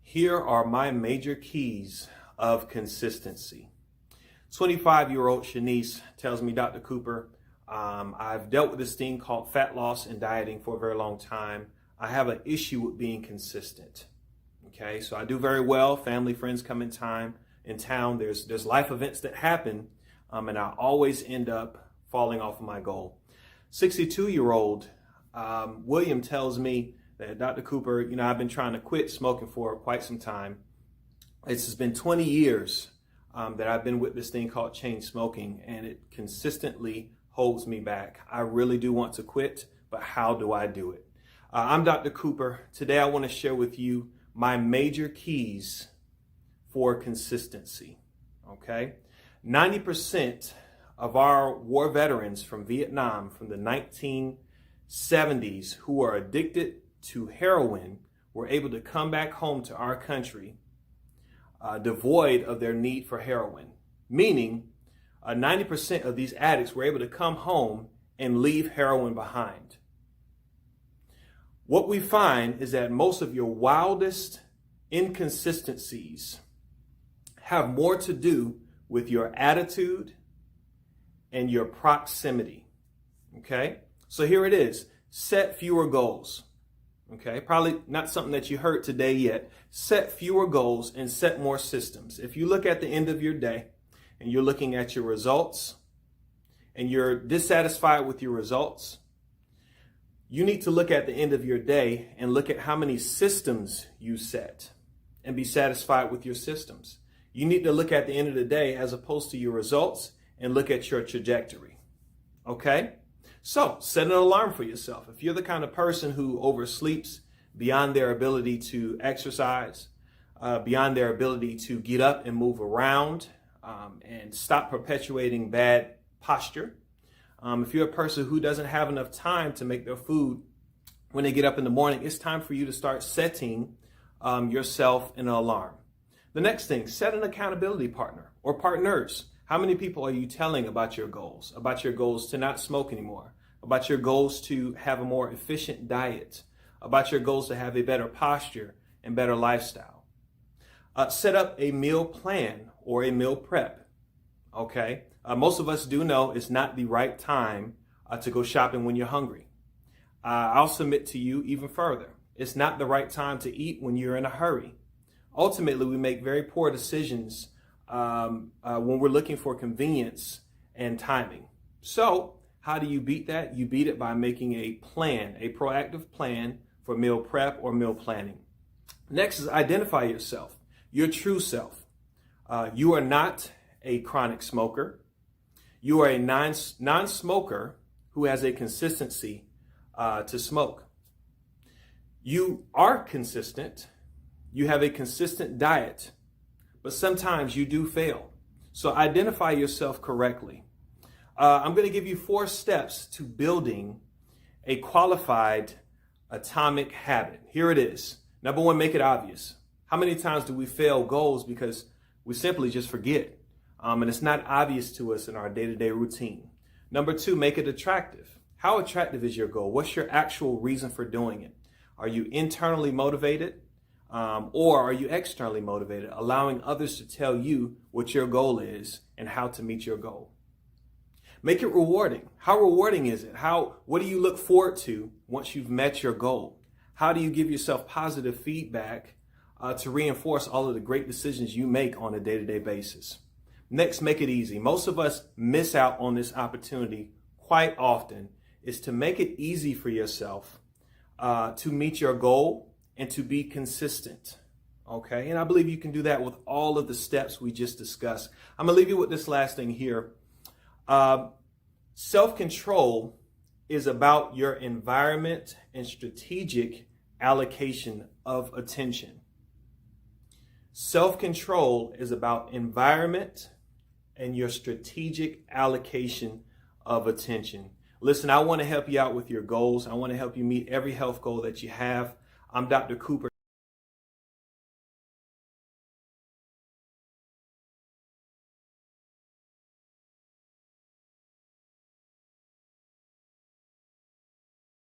Here are my major keys of consistency. 25-year-old Shanice tells me, Dr. Cooper, I've dealt with this thing called fat loss and dieting for a very long time. I have an issue with being consistent. Okay, so I do very well. Family, friends come in town. There's life events that happen, and I always end up falling off of my goal. 62-year-old William tells me that, Dr. Cooper, I've been trying to quit smoking for quite some time. It's been 20 years that I've been with this thing called chain smoking, and it consistently holds me back. I really do want to quit, but how do I do it? I'm Dr. Cooper. Today I want to share with you my major keys for consistency. Okay? 90% of our war veterans from Vietnam, from the 1970s, who are addicted to heroin, were able to come back home to our country devoid of their need for heroin. Meaning 90% of these addicts were able to come home and leave heroin behind. What we find is that most of your wildest inconsistencies have more to do with your attitude and your proximity. Okay? So here it is. Set fewer goals. Okay? Probably not something that you heard today yet. Set fewer goals and set more systems. If you look at the end of your day and you're looking at your results and you're dissatisfied with your results, you need to look at the end of your day and look at how many systems you set and be satisfied with your systems. You need to look at the end of the day as opposed to your results and look at your trajectory. Okay? So set an alarm for yourself. If you're the kind of person who oversleeps beyond their ability to exercise, beyond their ability to get up and move around, and stop perpetuating bad posture, if you're a person who doesn't have enough time to make their food when they get up in the morning, it's time for you to start setting yourself an alarm. The next thing, set an accountability partner or partners. How many people are you telling about your goals to not smoke anymore, about your goals to have a more efficient diet, about your goals to have a better posture and better lifestyle? Set up a meal plan or a meal prep. Okay? Most of us do know it's not the right time to go shopping when you're hungry. I'll submit to you even further. It's not the right time to eat when you're in a hurry. Ultimately, we make very poor decisions when we're looking for convenience and timing. So how do you beat that? You beat it by making a plan, a proactive plan for meal prep or meal planning. Next is identify yourself, your true self. You are not a chronic smoker. You are a non-smoker who has a consistency to smoke. You are consistent. You have a consistent diet, but sometimes you do fail. So identify yourself correctly. I'm going to give you 4 steps to building a qualified atomic habit. Here it is. Number 1, make it obvious. How many times do we fail goals because we simply just forget? And it's not obvious to us in our day-to-day routine. Number 2, make it attractive. How attractive is your goal? What's your actual reason for doing it? Are you internally motivated? Or are you externally motivated, allowing others to tell you what your goal is and how to meet your goal? Make it rewarding. How rewarding is it? What do you look forward to once you've met your goal? How do you give yourself positive feedback to reinforce all of the great decisions you make on a day-to-day basis? Next, make it easy. Most of us miss out on this opportunity quite often, is to make it easy for yourself to meet your goal and to be consistent, okay? And I believe you can do that with all of the steps we just discussed. I'm gonna leave you with this last thing here. Self-control is about your environment and strategic allocation of attention. Self-control is about environment and your strategic allocation of attention. Listen, I wanna help you out with your goals. I wanna help you meet every health goal that you have. I'm Dr. Cooper.